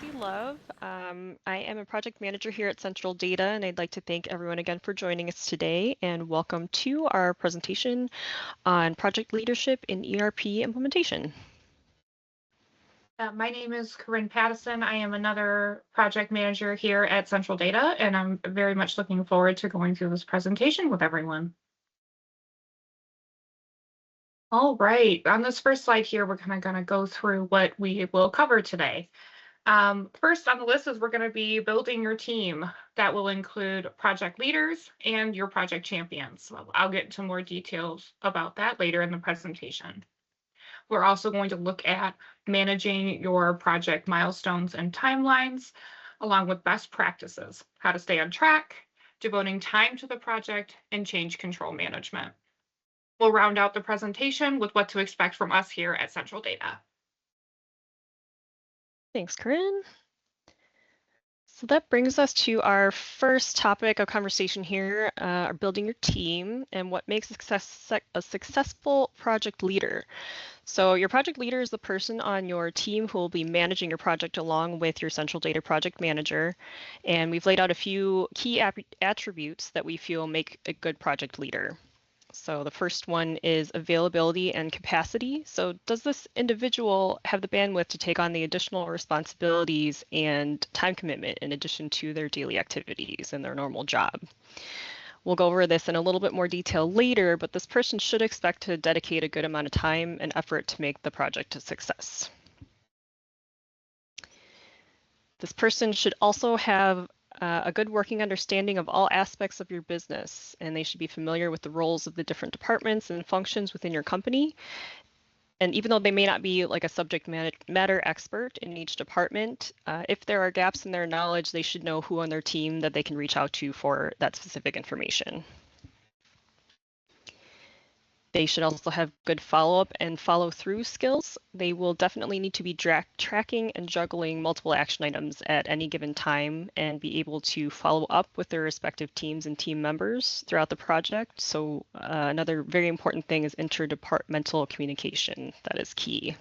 Chelsea Love. I am a project manager here at Central Data, and I'd like to thank everyone again for joining us today, and welcome to our presentation on project leadership in ERP implementation. My name is Corinne Pattison. I am another project manager here at Central Data, and I'm very much looking forward to going through this presentation with everyone. All right, on this first slide here, we're kind of going to go through what we will cover today. First on the list is we're going to be building your team. That will include project leaders and your project champions. So I'll get into more details about that later in the presentation. We're also going to look at managing your project milestones and timelines, along with best practices, how to stay on track, devoting time to the project, and change control management. We'll round out the presentation with what to expect from us here at Central Data. Thanks, Corinne. So that brings us to our first topic of conversation here, building your team and what makes a successful project leader. So your project leader is the person on your team who will be managing your project along with your Central Data project manager. And we've laid out a few key attributes that we feel make a good project leader. So the first one is availability and capacity. So does this individual have the bandwidth to take on the additional responsibilities and time commitment in addition to their daily activities and their normal job? We'll go over this in a little bit more detail later, but this person should expect to dedicate a good amount of time and effort to make the project a success. This person should also have a good working understanding of all aspects of your business, and they should be familiar with the roles of the different departments and functions within your company. And even though they may not be like a subject matter expert in each department, if there are gaps in their knowledge, they should know who on their team that they can reach out to for that specific information. They should also have good follow-up and follow-through skills. They will definitely need to be tracking and juggling multiple action items at any given time and be able to follow up with their respective teams and team members throughout the project. So another very important thing is interdepartmental communication. That is key.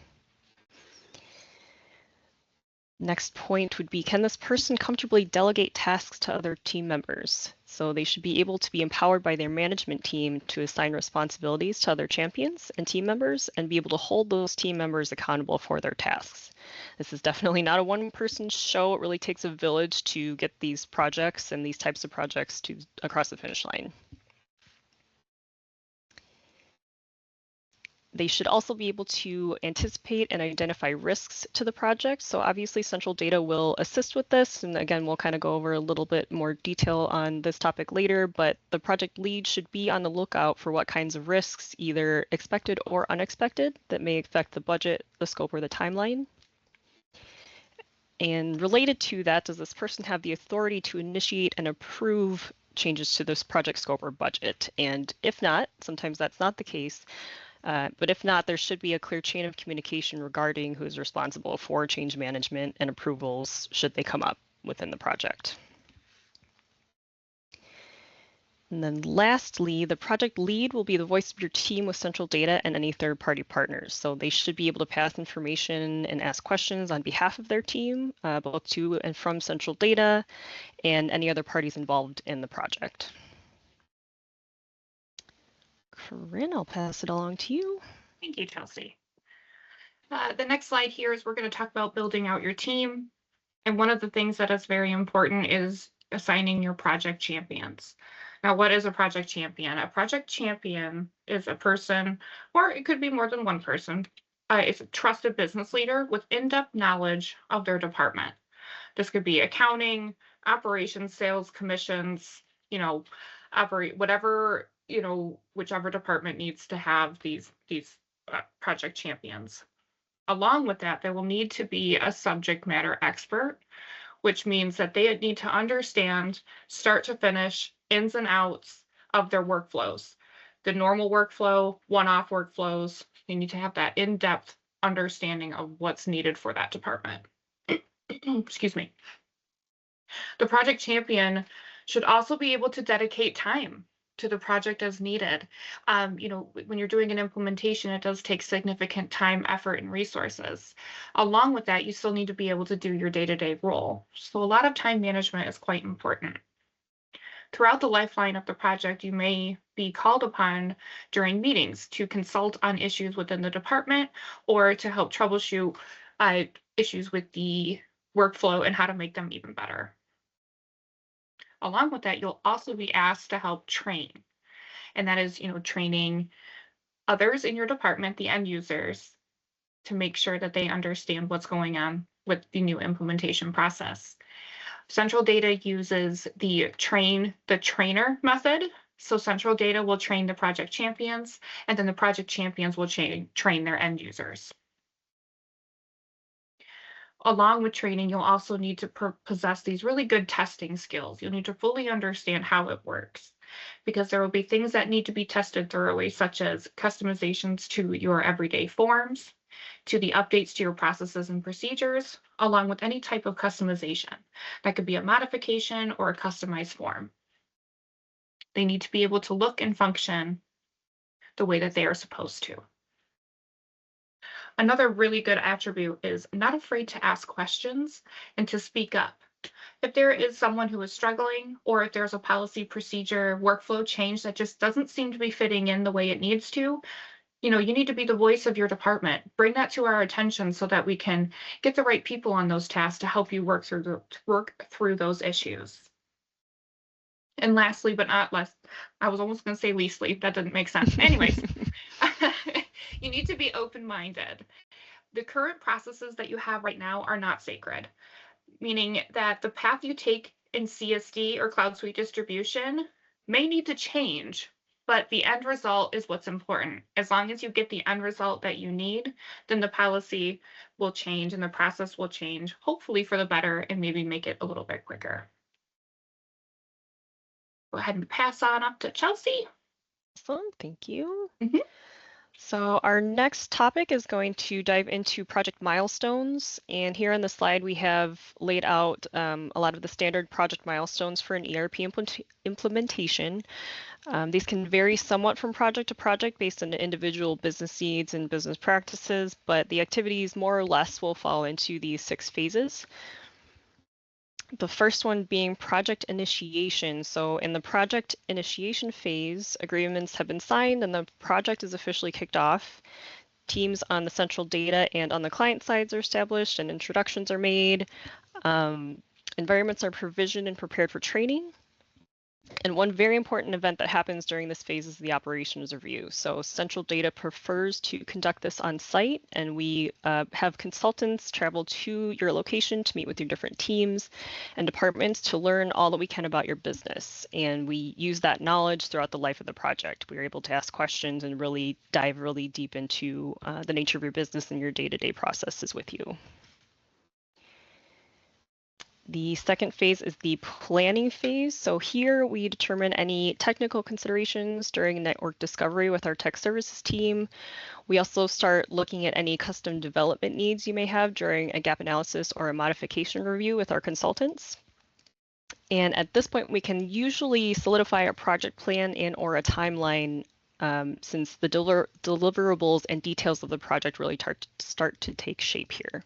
Next point would be, can this person comfortably delegate tasks to other team members? So they should be able to be empowered by their management team to assign responsibilities to other champions and team members and be able to hold those team members accountable for their tasks. This is definitely not a one-person show. It really takes a village to get these projects and these types of projects across the finish line. They should also be able to anticipate and identify risks to the project. So obviously Central Data will assist with this. And again, we'll kind of go over a little bit more detail on this topic later, but the project lead should be on the lookout for what kinds of risks, either expected or unexpected, that may affect the budget, the scope, or the timeline. And related to that, does this person have the authority to initiate and approve changes to this project scope or budget? And if not, sometimes that's not the case. But if not, there should be a clear chain of communication regarding who is responsible for change management and approvals should they come up within the project. And then lastly, the project lead will be the voice of your team with Central Data and any third-party partners. So they should be able to pass information and ask questions on behalf of their team, both to and from Central Data and any other parties involved in the project. Corinne, I'll pass it along to you. Thank you, Chelsea. The next slide here is we're going to talk about building out your team. And one of the things that is very important is assigning your project champions. Now, what is a project champion? A project champion is a person, or it could be more than one person. It's a trusted business leader with in-depth knowledge of their department. This could be accounting, operations, sales, commissions, operate whatever, whichever department needs to have these project champions. Along with that, there will need to be a subject matter expert, which means that they need to understand start to finish ins and outs of their workflows. The normal workflow, one-off workflows, you need to have that in-depth understanding of what's needed for that department. Excuse me. The project champion should also be able to dedicate time to the project as needed. When you're doing an implementation, it does take significant time, effort, and resources. Along with that, you still need to be able to do your day-to-day role. So a lot of time management is quite important. Throughout the lifeline of the project, you may be called upon during meetings to consult on issues within the department or to help troubleshoot issues with the workflow and how to make them even better. Along with that, you'll also be asked to help train. And that is, training others in your department, the end users, to make sure that they understand what's going on with the new implementation process. Central Data uses the train the trainer method. So Central Data will train the project champions, and then the project champions will train their end users. Along with training, you'll also need to possess these really good testing skills. You'll need to fully understand how it works because there will be things that need to be tested thoroughly, such as customizations to your everyday forms, to the updates to your processes and procedures, along with any type of customization. That could be a modification or a customized form. They need to be able to look and function the way that they are supposed to. Another really good attribute is not afraid to ask questions and to speak up. If there is someone who is struggling, or if there's a policy, procedure, workflow change that just doesn't seem to be fitting in the way it needs to, you need to be the voice of your department. Bring that to our attention so that we can get the right people on those tasks to help you work through those issues. And lastly, but not less, I was almost going to say leastly. That didn't make sense. Anyways, you need to be open-minded. The current processes that you have right now are not sacred, meaning that the path you take in CSD or Cloud Suite distribution may need to change, but the end result is what's important. As long as you get the end result that you need, then the policy will change and the process will change, hopefully for the better, and maybe make it a little bit quicker. Go ahead and pass on up to Chelsea. Awesome, thank you. Mhm. So our next topic is going to dive into project milestones. And here on the slide, we have laid out a lot of the standard project milestones for an ERP implementation. These can vary somewhat from project to project based on the individual business needs and business practices, but the activities more or less will fall into these 6 phases. The first one being project initiation. So in the project initiation phase, agreements have been signed and the project is officially kicked off. Teams on the central data and on the client sides are established and introductions are made. Environments are provisioned and prepared for training. And one very important event that happens during this phase is the operations review. So Central Data prefers to conduct this on site, and we have consultants travel to your location to meet with your different teams and departments to learn all that we can about your business. And we use that knowledge throughout the life of the project. We are able to ask questions and really dive really deep into the nature of your business and your day-to-day processes with you. The second phase is the planning phase. So here we determine any technical considerations during network discovery with our tech services team. We also start looking at any custom development needs you may have during a gap analysis or a modification review with our consultants. And at this point, we can usually solidify a project plan and or a timeline since the deliverables and details of the project really start to take shape here.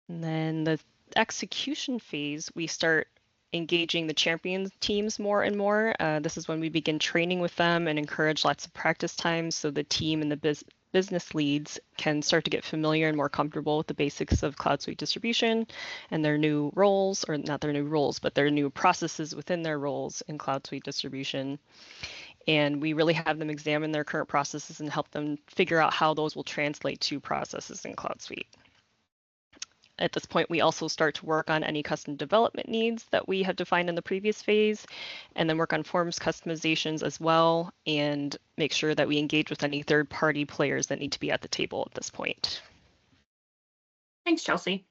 And then the execution phase, we start engaging the champion teams more and more. This is when we begin training with them and encourage lots of practice times so the team and the business leads can start to get familiar and more comfortable with the basics of Cloud Suite distribution and their new roles, or not their new roles, but their new processes within their roles in Cloud Suite distribution. And we really have them examine their current processes and help them figure out how those will translate to processes in Cloud Suite. At this point, we also start to work on any custom development needs that we have defined in the previous phase, and then work on forms customizations as well, and make sure that we engage with any third-party players that need to be at the table at this point. Thanks, Chelsea.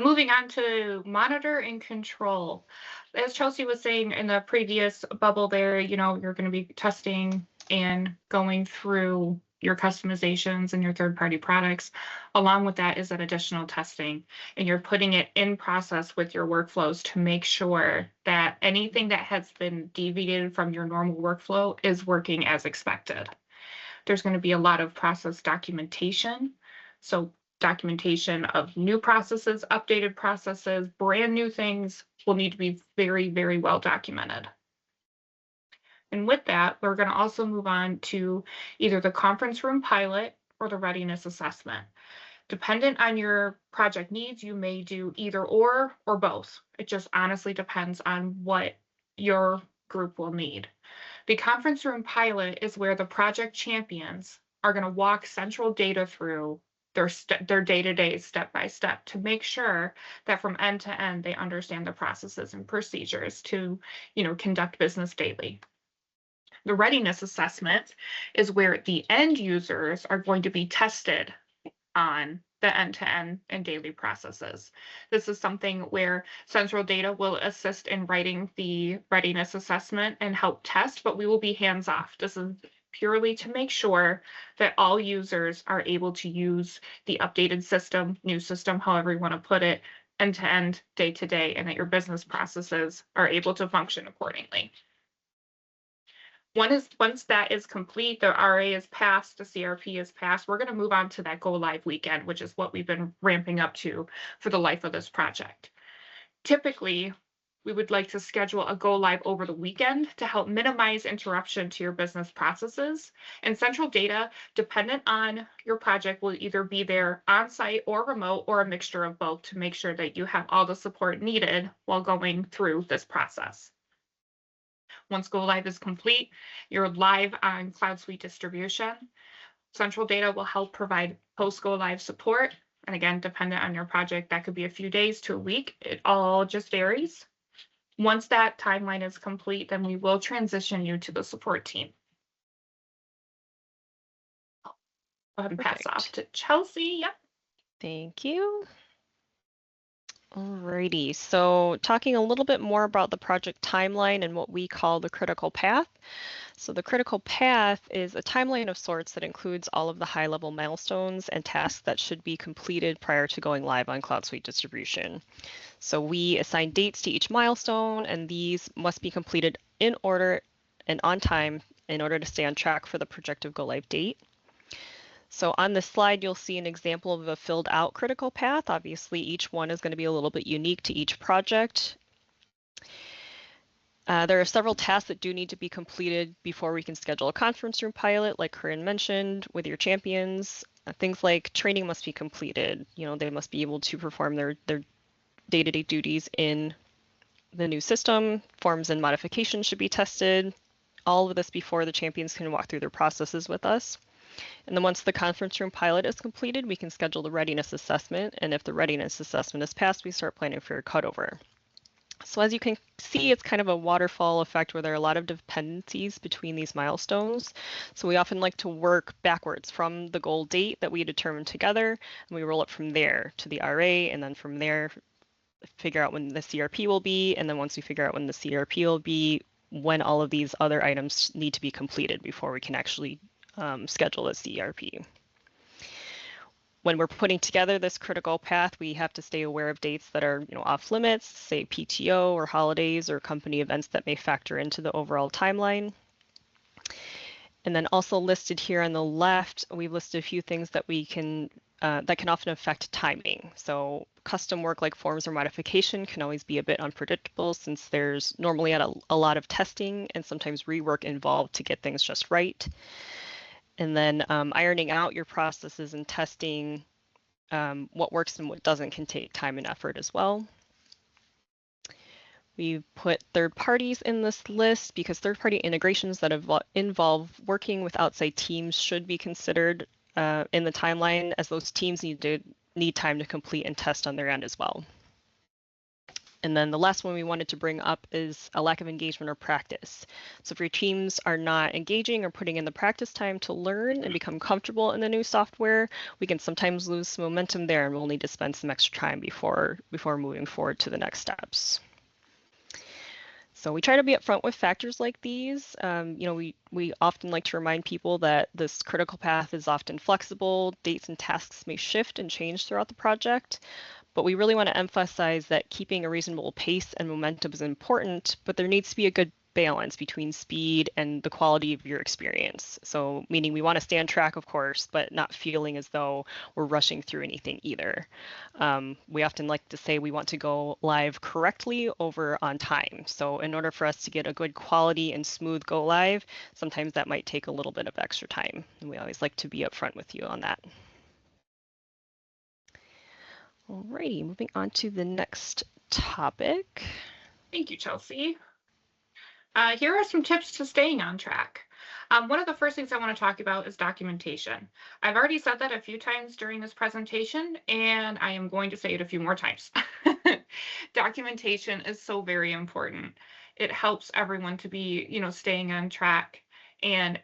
Moving on to monitor and control. As Chelsea was saying in the previous bubble there, you're going to be testing and going through your customizations and your third-party products. Along with that is that additional testing, and you're putting it in process with your workflows to make sure that anything that has been deviated from your normal workflow is working as expected. There's going to be a lot of process documentation. So documentation of new processes, updated processes, brand new things will need to be very, very well documented. And with that, we're going to also move on to either the conference room pilot or the readiness assessment. Dependent on your project needs, you may do either or both. It just honestly depends on what your group will need. The conference room pilot is where the project champions are going to walk central data through their day-to-day step-by-step to make sure that from end to end they understand the processes and procedures to, conduct business daily. The readiness assessment is where the end users are going to be tested on the end-to-end and daily processes. This is something where central data will assist in writing the readiness assessment and help test, but we will be hands-off. This is purely to make sure that all users are able to use the updated system, new system, however you want to put it, end-to-end, day-to-day, and that your business processes are able to function accordingly. Once that is complete, the RA is passed, the CRP is passed, we're going to move on to that go live weekend, which is what we've been ramping up to for the life of this project. Typically, we would like to schedule a go live over the weekend to help minimize interruption to your business processes. And central data, dependent on your project, will either be there on site or remote or a mixture of both to make sure that you have all the support needed while going through this process. Once go live is complete, you're live on Cloud Suite distribution. Central data will help provide post go live support. And again, dependent on your project, that could be a few days to a week. It all just varies. Once that timeline is complete, then we will transition you to the support team. Go ahead and pass off to Chelsea. Yep. Thank you. Alrighty, so talking a little bit more about the project timeline and what we call the critical path. So the critical path is a timeline of sorts that includes all of the high-level milestones and tasks that should be completed prior to going live on Cloud Suite distribution. So we assign dates to each milestone, and these must be completed in order and on time in order to stay on track for the projected go live date. So on this slide, you'll see an example of a filled out critical path. Obviously, each one is going to be a little bit unique to each project. There are several tasks that do need to be completed before we can schedule a conference room pilot, like Corinne mentioned, with your champions. Things like training must be completed. They must be able to perform their day-to-day duties in the new system. Forms and modifications should be tested. All of this before the champions can walk through their processes with us. And then once the conference room pilot is completed, we can schedule the readiness assessment. And if the readiness assessment is passed, we start planning for your cutover. So as you can see, it's kind of a waterfall effect where there are a lot of dependencies between these milestones. So we often like to work backwards from the goal date that we determine together, and we roll it from there to the RA, and then from there, figure out when the CRP will be. And then once we figure out when the CRP will be, when all of these other items need to be completed before we can actually schedule a CRP. When we're putting together this critical path, we have to stay aware of dates that are off limits, say PTO or holidays or company events that may factor into the overall timeline. And then also listed here on the left, we've listed a few things that we can that can often affect timing. So custom work like forms or modification can always be a bit unpredictable since there's normally a lot of testing and sometimes rework involved to get things just right. And then ironing out your processes and testing what works and what doesn't can take time and effort as well. We've put third parties in this list because third-party integrations that involve working with outside teams should be considered in the timeline, as those teams need time to complete and test on their end as well. And then the last one we wanted to bring up is a lack of engagement or practice. So if your teams are not engaging or putting in the practice time to learn and become comfortable in the new software, we can sometimes lose some momentum there, and we'll need to spend some extra time before moving forward to the next steps. So we try to be upfront with factors like these. We often like to remind people that this critical path is often flexible. Dates and tasks may shift and change throughout the project, but we really want to emphasize that keeping a reasonable pace and momentum is important, but there needs to be a good balance between speed and the quality of your experience. So meaning we want to stay on track, of course, but not feeling as though we're rushing through anything either. We often like to say we want to go live correctly over on time. So in order for us to get a good quality and smooth go live, sometimes that might take a little bit of extra time. And we always like to be upfront with you on that. Alrighty, moving on to the next topic. Thank you, Chelsea. Here are some tips to staying on track. One of the first things I want to talk about is documentation. I've already said that a few times during this presentation, and I am going to say it a few more times. Documentation is so very important. It helps everyone to be, staying on track and,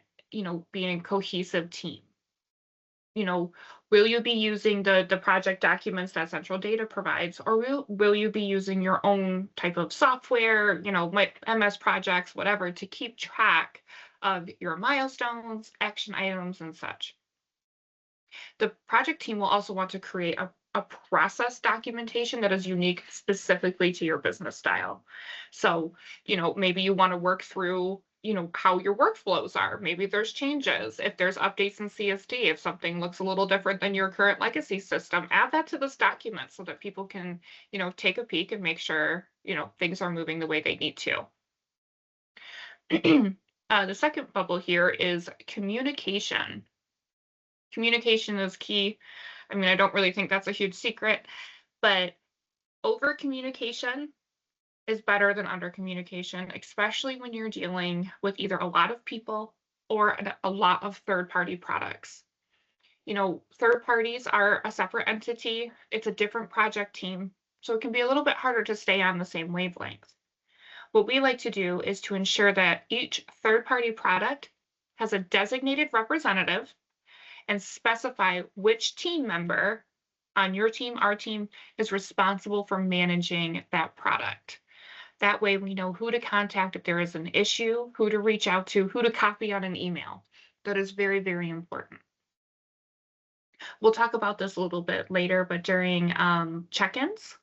being a cohesive team. Will you be using the project documents that Central Data provides, or will you be using your own type of software, my MS projects, whatever, to keep track of your milestones, action items, and such? The project team will also want to create a process documentation that is unique specifically to your business style. So, maybe you want to work through, how your workflows are. Maybe there's changes. If there's updates in CSD, if something looks a little different than your current legacy system, add that to this document so that people can, take a peek and make sure, things are moving the way they need to. The second bubble here is communication. Communication is key. I mean, I don't really think that's a huge secret, but over communication is better than under communication, especially when you're dealing with either a lot of people or a lot of third-party products. Third parties are a separate entity. It's a different project team, so it can be a little bit harder to stay on the same wavelength. What we like to do is to ensure that each third-party product has a designated representative and specify which team member on your team, our team, is responsible for managing that product. That way we know who to contact if there is an issue, who to reach out to, who to copy on an email. That is very, very important. We'll talk about this a little bit later, but during check-ins,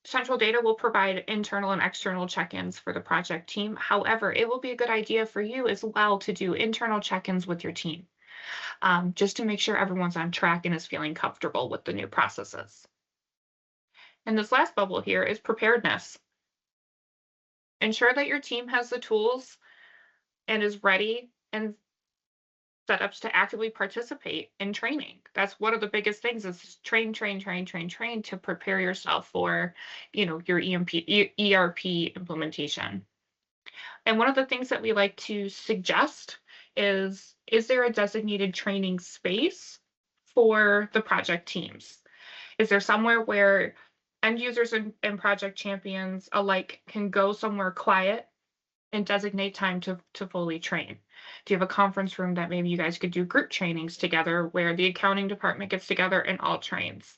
Central Data will provide internal and external check-ins for the project team. However, it will be a good idea for you as well to do internal check-ins with your team, just to make sure everyone's on track and is feeling comfortable with the new processes. And this last bubble here is preparedness. Ensure that your team has the tools and is ready and setups to actively participate in training. That's one of the biggest things is train to prepare yourself for, your ERP implementation. And one of the things that we like to suggest is there a designated training space for the project teams? Is there somewhere where end users and project champions alike can go somewhere quiet and designate time to fully train? Do you have a conference room that maybe you guys could do group trainings together where the accounting department gets together and all trains?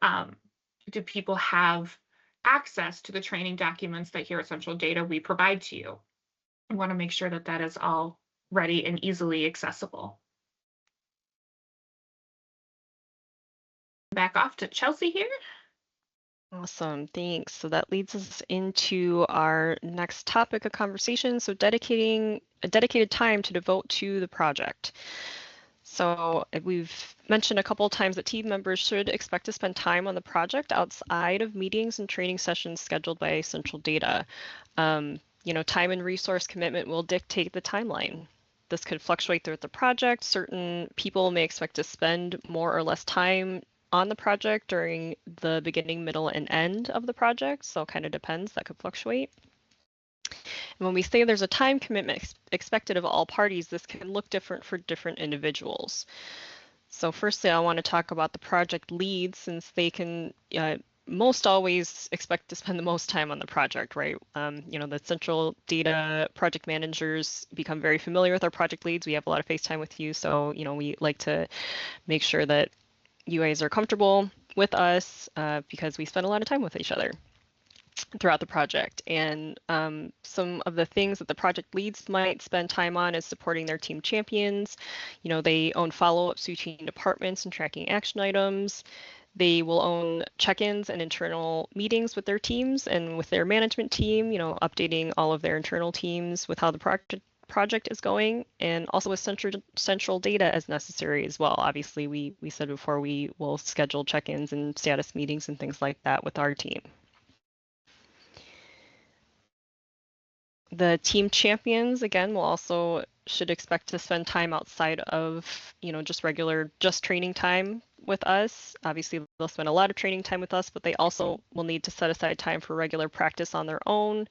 Do people have access to the training documents that here at Central Data we provide to you? We want to make sure that that is all ready and easily accessible. Back off to Chelsea here. Awesome, thanks. So that leads us into our next topic of conversation. So dedicating a dedicated time to devote to the project. So we've mentioned a couple of times that team members should expect to spend time on the project outside of meetings and training sessions scheduled by Central Data. Time and resource commitment will dictate the timeline. This could fluctuate throughout the project. Certain people may expect to spend more or less time on the project during the beginning, middle, and end of the project. So it kind of depends. That could fluctuate. And when we say there's a time commitment expected of all parties, this can look different for different individuals. So firstly, I want to talk about the project leads, since they can most always expect to spend the most time on the project, right? The Central Data project managers become very familiar with our project leads. We have a lot of face time with you. So, we like to make sure that you guys are comfortable with us because we spend a lot of time with each other. throughout the project. And some of the things that the project leads might spend time on is supporting their team champions. They own follow-ups between departments and tracking action items. They will own check-ins and internal meetings with their teams and with their management team, updating all of their internal teams with how the project is going, and also with central data as necessary as well. Obviously, we said before we will schedule check-ins and status meetings and things like that with our team. The team champions, again, will also should expect to spend time outside of, just training time with us. Obviously, they'll spend a lot of training time with us, but they also will need to set aside time for regular practice on their own.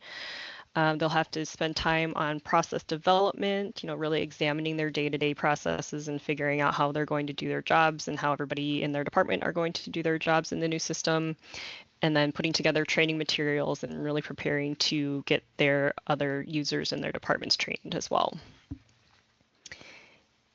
They'll have to spend time on process development, really examining their day-to-day processes and figuring out how they're going to do their jobs and how everybody in their department are going to do their jobs in the new system, and then putting together training materials and really preparing to get their other users in their departments trained as well.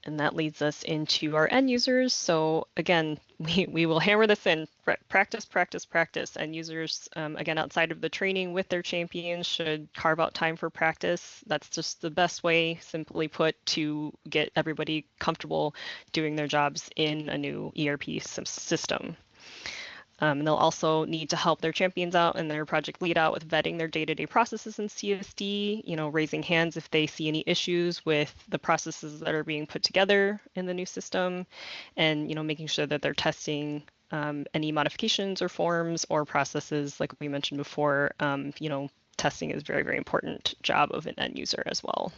And that leads us into our end users. So again, we will hammer this in, practice, practice, practice. End users, again, outside of the training with their champions, should carve out time for practice. That's just the best way, simply put, to get everybody comfortable doing their jobs in a new ERP system. And they'll also need to help their champions out and their project lead out with vetting their day-to-day processes in CSD, raising hands if they see any issues with the processes that are being put together in the new system, and, making sure that they're testing any modifications or forms or processes, like we mentioned before. Testing is a very, very important job of an end user as well.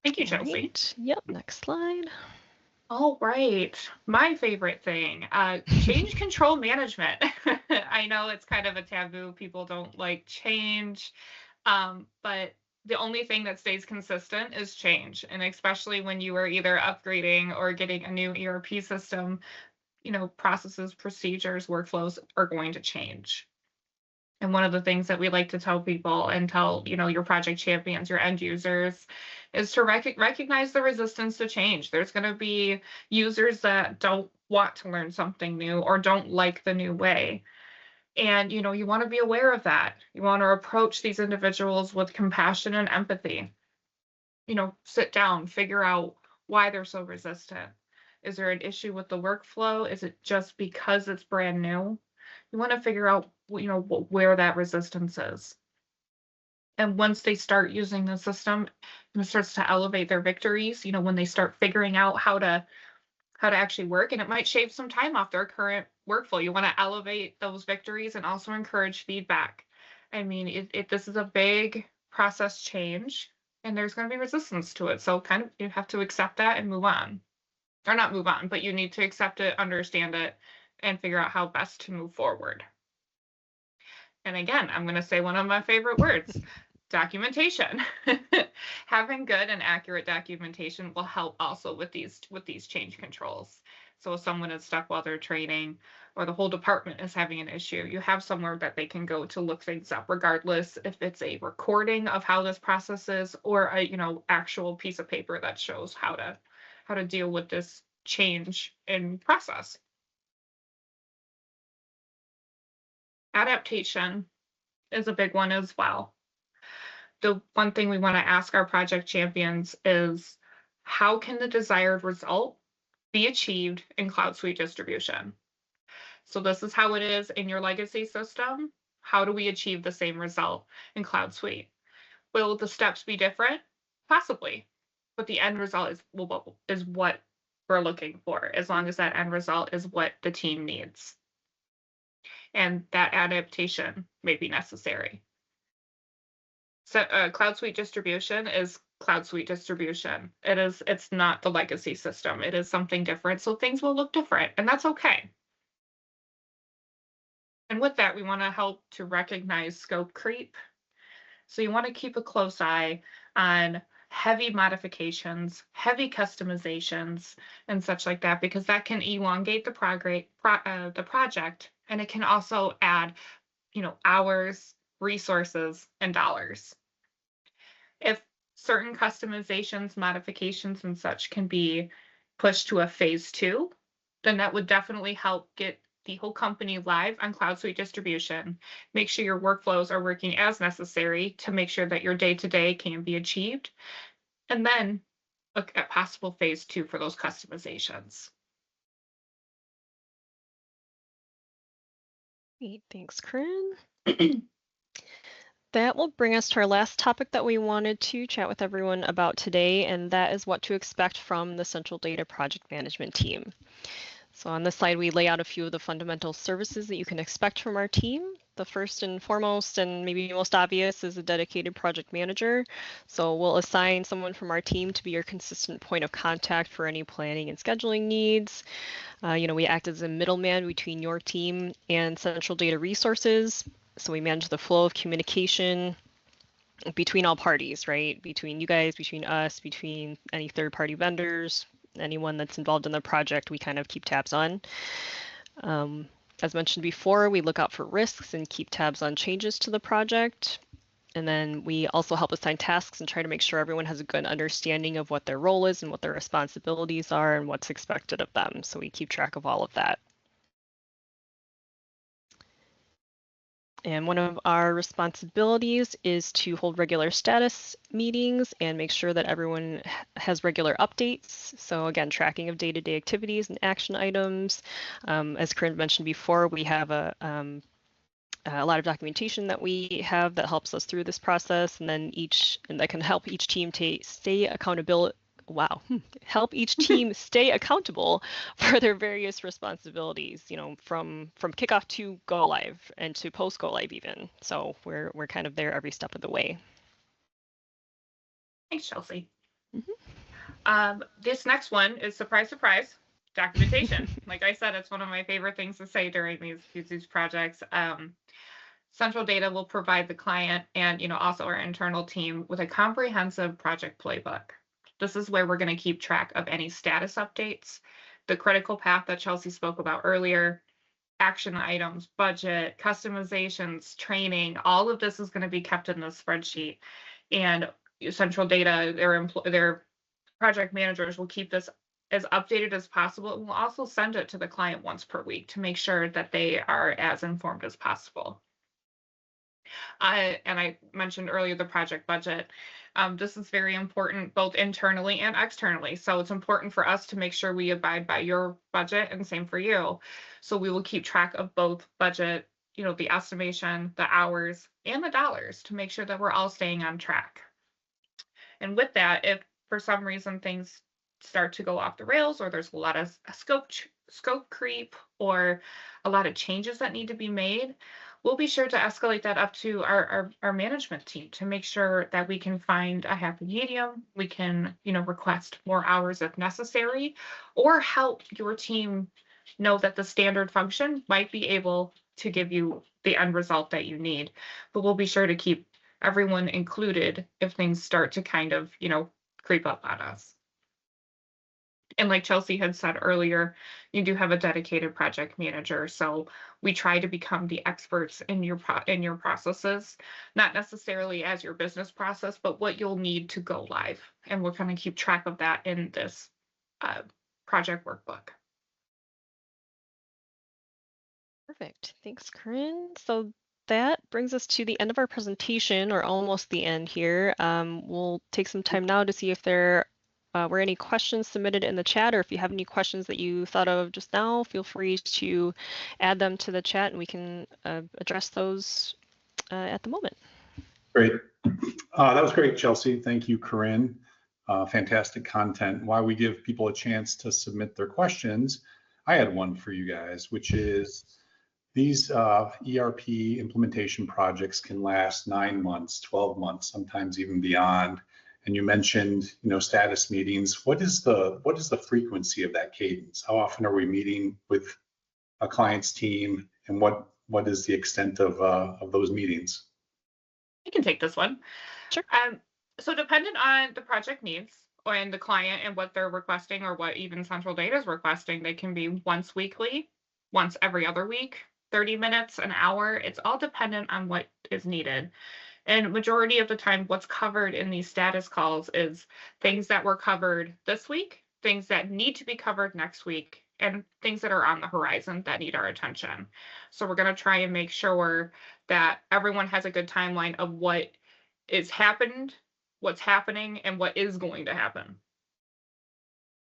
Thank you, Chelsea. Right. Yep, next slide. All right, my favorite thing, change control management. I know it's kind of a taboo. People don't like change, but the only thing that stays consistent is change. And especially when you are either upgrading or getting a new ERP system, processes, procedures, workflows are going to change. And one of the things that we like to tell people and tell, your project champions, your end users, is to recognize the resistance to change. There's going to be users that don't want to learn something new or don't like the new way. And, you want to be aware of that. You want to approach these individuals with compassion and empathy. Sit down, figure out why they're so resistant. Is there an issue with the workflow? Is it just because it's brand new? You want to figure out, where that resistance is. And once they start using the system, it starts to elevate their victories, when they start figuring out how to actually work, and it might shave some time off their current workflow. You want to elevate those victories and also encourage feedback. I mean, this is a big process change, and there's going to be resistance to it. So kind of you have to accept that and move on. Or not move on, but you need to accept it, understand it, and figure out how best to move forward. And again, I'm going to say one of my favorite words, documentation. Having good and accurate documentation will help also with these change controls. So if someone is stuck while they're training, or the whole department is having an issue, you have somewhere that they can go to look things up, regardless if it's a recording of how this process is or a actual piece of paper that shows how to deal with this change in process. Adaptation is a big one as well. The one thing we want to ask our project champions is, how can the desired result be achieved in Cloud Suite distribution? So this is how it is in your legacy system. How do we achieve the same result in Cloud Suite? Will the steps be different? Possibly, but the end result is what we're looking for, as long as that end result is what the team needs. And that adaptation may be necessary. So Cloud Suite distribution is Cloud Suite distribution. It's not the legacy system. It is something different. So things will look different, and that's okay. And with that, we want to help to recognize scope creep. So you want to keep a close eye on heavy modifications, heavy customizations, and such like that, because that can elongate the project, and it can also add, hours, resources, and dollars. If certain customizations, modifications, and such can be pushed to a phase 2, then that would definitely help get the whole company live on Cloud Suite distribution. Make sure your workflows are working as necessary to make sure that your day-to-day can be achieved. And then look at possible phase 2 for those customizations. Great, thanks, Corinne. That will bring us to our last topic that we wanted to chat with everyone about today, and that is what to expect from the Central Data Project Management team. So on this slide, we lay out a few of the fundamental services that you can expect from our team. The first and foremost, and maybe most obvious, is a dedicated project manager. So we'll assign someone from our team to be your consistent point of contact for any planning and scheduling needs. We act as a middleman between your team and Central Data Resources. So we manage the flow of communication between all parties, right? Between you guys, between us, between any third-party vendors, anyone that's involved in the project, we kind of keep tabs on. As mentioned before, we look out for risks and keep tabs on changes to the project. And then we also help assign tasks and try to make sure everyone has a good understanding of what their role is and what their responsibilities are and what's expected of them. So we keep track of all of that. And one of our responsibilities is to hold regular status meetings and make sure that everyone has regular updates. So again, tracking of day-to-day activities and action items. As Corinne mentioned before, we have a lot of documentation that we have that helps us through this process, and then that can help each team stay accountable. Help each team stay accountable for their various responsibilities, from kickoff to go live and to post go live even. So we're kind of there every step of the way. Thanks, Chelsea. This next one is surprise, surprise, documentation. Like I said, it's one of my favorite things to say during these projects. Central Data will provide the client and also our internal team with a comprehensive project playbook. This is where we're going to keep track of any status updates, the critical path that Chelsea spoke about earlier, action items, budget, customizations, training. All of this is going to be kept in the spreadsheet. And Central Data, their project managers will keep this as updated as possible, and we'll also send it to the client once per week to make sure that they are as informed as possible. And I mentioned earlier the project budget. This is very important both internally and externally. So it's important for us to make sure we abide by your budget, and same for you. So we will keep track of both budget, the estimation, the hours, and the dollars to make sure that we're all staying on track. And with that, if for some reason things start to go off the rails, or there's a lot of scope creep, or a lot of changes that need to be made, we'll be sure to escalate that up to our management team to make sure that we can find a happy medium. We can, request more hours if necessary, or help your team know that the standard function might be able to give you the end result that you need. But we'll be sure to keep everyone included if things start to kind of, creep up on us. And like Chelsea had said earlier, you do have a dedicated project manager. So we try to become the experts in your processes, not necessarily as your business process, but what you'll need to go live. And we're going to keep track of that in this project workbook. Perfect. Thanks, Corinne. So that brings us to the end of our presentation, or almost the end here. We'll take some time now to see if there were any questions submitted in the chat, or if you have any questions that you thought of just now, feel free to add them to the chat and we can address those at the moment. Great. That was great, Chelsea. Thank you, Corinne. Fantastic content. While we give people a chance to submit their questions, I had one for you guys, which is these ERP implementation projects can last 9 months, 12 months, sometimes even beyond. And you mentioned, status meetings. What is the frequency of that cadence? How often are we meeting with a client's team, and what is the extent of those meetings? I can take this one. Sure. So dependent on the project needs and the client and what they're requesting, or what even Central Data is requesting, they can be once weekly, once every other week, 30 minutes, an hour. It's all dependent on what is needed. And majority of the time, what's covered in these status calls is things that were covered this week, things that need to be covered next week, and things that are on the horizon that need our attention. So we're going to try and make sure that everyone has a good timeline of what is happened, what's happening, and what is going to happen.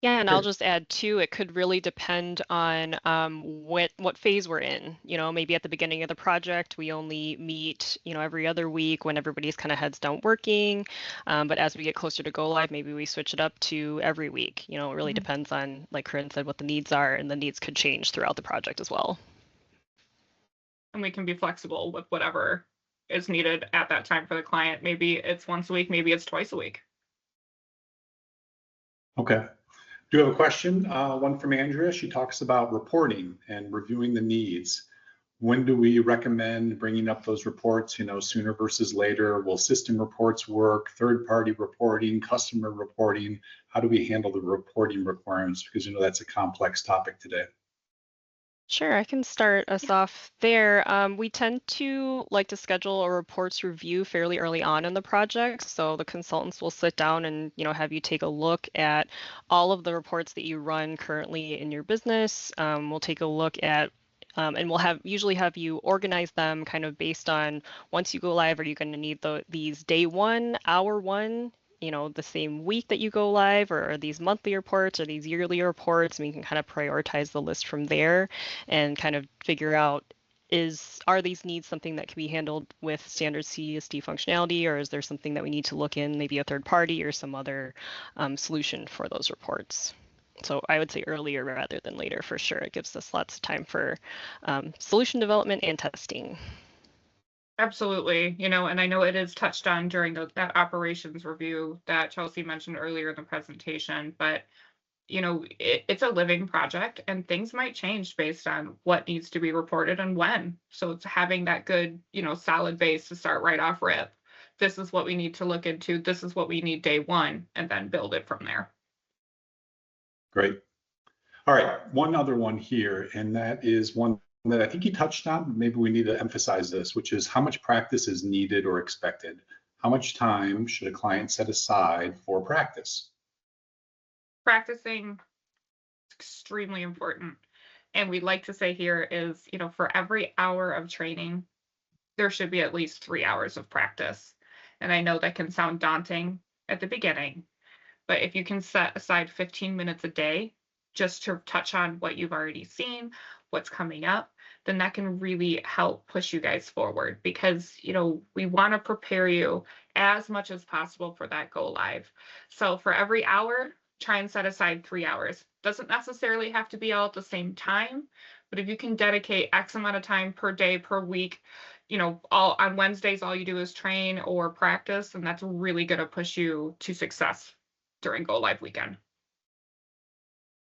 Yeah, and I'll Great. just add too, it could really depend on what phase we're in. You know, maybe at the beginning of the project, we only meet, you know, every other week when everybody's kind of heads down working. But as we get closer to go live, maybe we switch it up to every week. You know, it really depends on, like Corinne said, what the needs are, and the needs could change throughout the project as well. And we can be flexible with whatever is needed at that time for the client. Maybe it's once a week, maybe it's twice a week. Okay. Do you have a question? One from Andrea. She talks about reporting and reviewing the needs. When do we recommend bringing up those reports, you know, sooner versus later? Will system reports work, third-party reporting, customer reporting? How do we handle the reporting requirements? Because, you know, that's a complex topic today. Sure, I can start us off there. We tend to like to schedule a reports review fairly early on in the project. So the consultants will sit down and, you know, have you take a look at all of the reports that you run currently in your business. We'll take a look at and we'll usually have you organize them kind of based on once you go live, are you going to need these day one, hour one, you know, the same week that you go live, or are these monthly reports or these yearly reports? And we can kind of prioritize the list from there and kind of figure out are these needs something that can be handled with standard CSD functionality, or is there something that we need to look in, maybe a third party or some other solution for those reports? So I would say earlier rather than later for sure. It gives us lots of time for solution development and testing. Absolutely. You know, and I know it is touched on during that operations review that Chelsea mentioned earlier in the presentation, but you know, it's a living project and things might change based on what needs to be reported and when. So it's having that good, you know, solid base to start right off rip. This is what we need to look into. This is what we need day one, and then build it from there. Great. All right, one other one here, and that is one that I think you touched on. Maybe we need to emphasize this, which is how much practice is needed or expected? How much time should a client set aside for practice? Practicing is extremely important. And we'd like to say here is, you know, for every hour of training, there should be at least 3 hours of practice. And I know that can sound daunting at the beginning, but if you can set aside 15 minutes a day just to touch on what you've already seen, what's coming up, then that can really help push you guys forward because, you know, we want to prepare you as much as possible for that go live. So for every hour, try and set aside 3 hours. Doesn't necessarily have to be all at the same time, but if you can dedicate X amount of time per day, per week, you know, all on Wednesdays, all you do is train or practice, and that's really going to push you to success during go live weekend.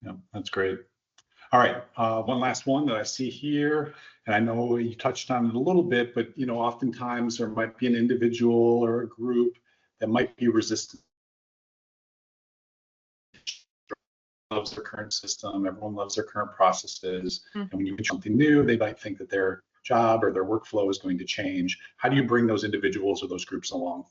Yeah, that's great. All right, one last one that I see here, and I know you touched on it a little bit, but you know, oftentimes there might be an individual or a group that might be resistant. Loves their current system, everyone loves their current processes, and when you do something new, they might think that their job or their workflow is going to change. How do you bring those individuals or those groups along?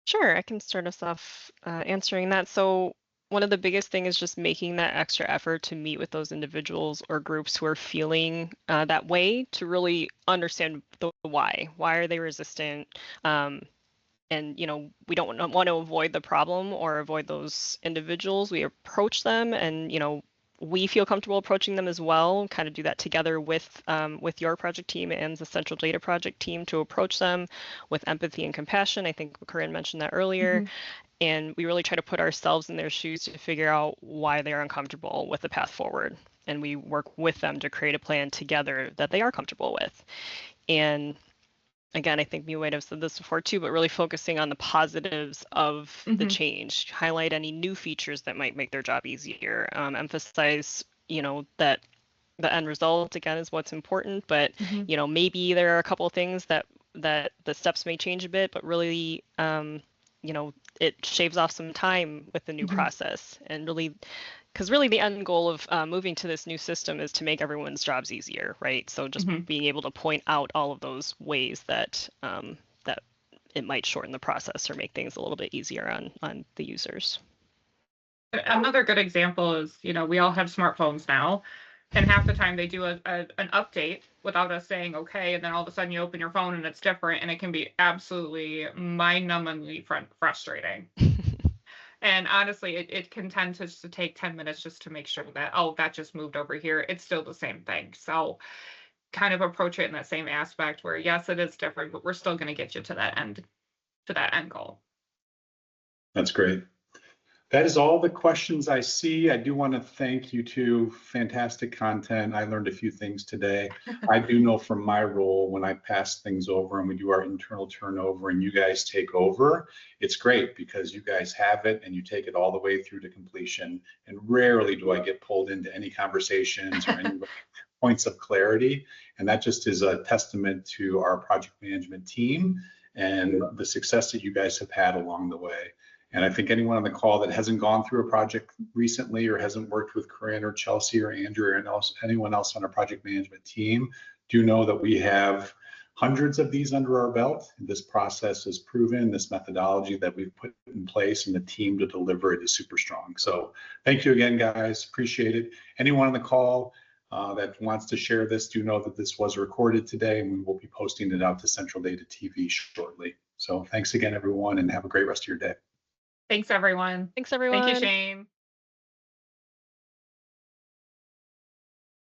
Sure, I can start us off answering that. So one of the biggest thing is just making that extra effort to meet with those individuals or groups who are feeling that way to really understand the why. Why are they resistant? And you know, we don't want to avoid the problem or avoid those individuals. We approach them, and you know, we feel comfortable approaching them as well. Kind of do that together with your project team and the central data project team to approach them with empathy and compassion. I think Corinne mentioned that earlier. And we really try to put ourselves in their shoes to figure out why they're uncomfortable with the path forward. And we work with them to create a plan together that they are comfortable with. And again, I think you might have said this before too, but really focusing on the positives of the change, highlight any new features that might make their job easier, emphasize, you know, that the end result again is what's important, but you know, maybe there are a couple of things that the steps may change a bit, but really, you know, it shaves off some time with the new process, and really, because really the end goal of moving to this new system is to make everyone's jobs easier, right? So just being able to point out all of those ways that that it might shorten the process or make things a little bit easier on the users. Another good example is, we all have smartphones now, and half the time they do an update without us saying okay, and then all of a sudden you open your phone and it's different, and it can be absolutely mind-numbingly frustrating. And honestly, it can tend to take 10 minutes just to make sure that, oh, that just moved over here. It's still the same thing. So kind of approach it in that same aspect where, yes, it is different, but we're still going to get you to that end goal. That's great. That is all the questions I see. I do want to thank you two. Fantastic content. I learned a few things today. I do know from my role, when I pass things over and we do our internal turnover and you guys take over, it's great because you guys have it and you take it all the way through to completion. And rarely do I get pulled into any conversations or any points of clarity. And that just is a testament to our project management team and the success that you guys have had along the way. And I think anyone on the call that hasn't gone through a project recently or hasn't worked with Corinne or Chelsea or Andrew or anyone else on our project management team, do know that we have hundreds of these under our belt. This process is proven, this methodology that we've put in place and the team to deliver it is super strong. So thank you again, guys. Appreciate it. Anyone on the call that wants to share this, do know that this was recorded today and we will be posting it out to Central Data TV shortly. So thanks again, everyone, and have a great rest of your day. Thanks, everyone. Thanks, everyone. Thank you, Shane.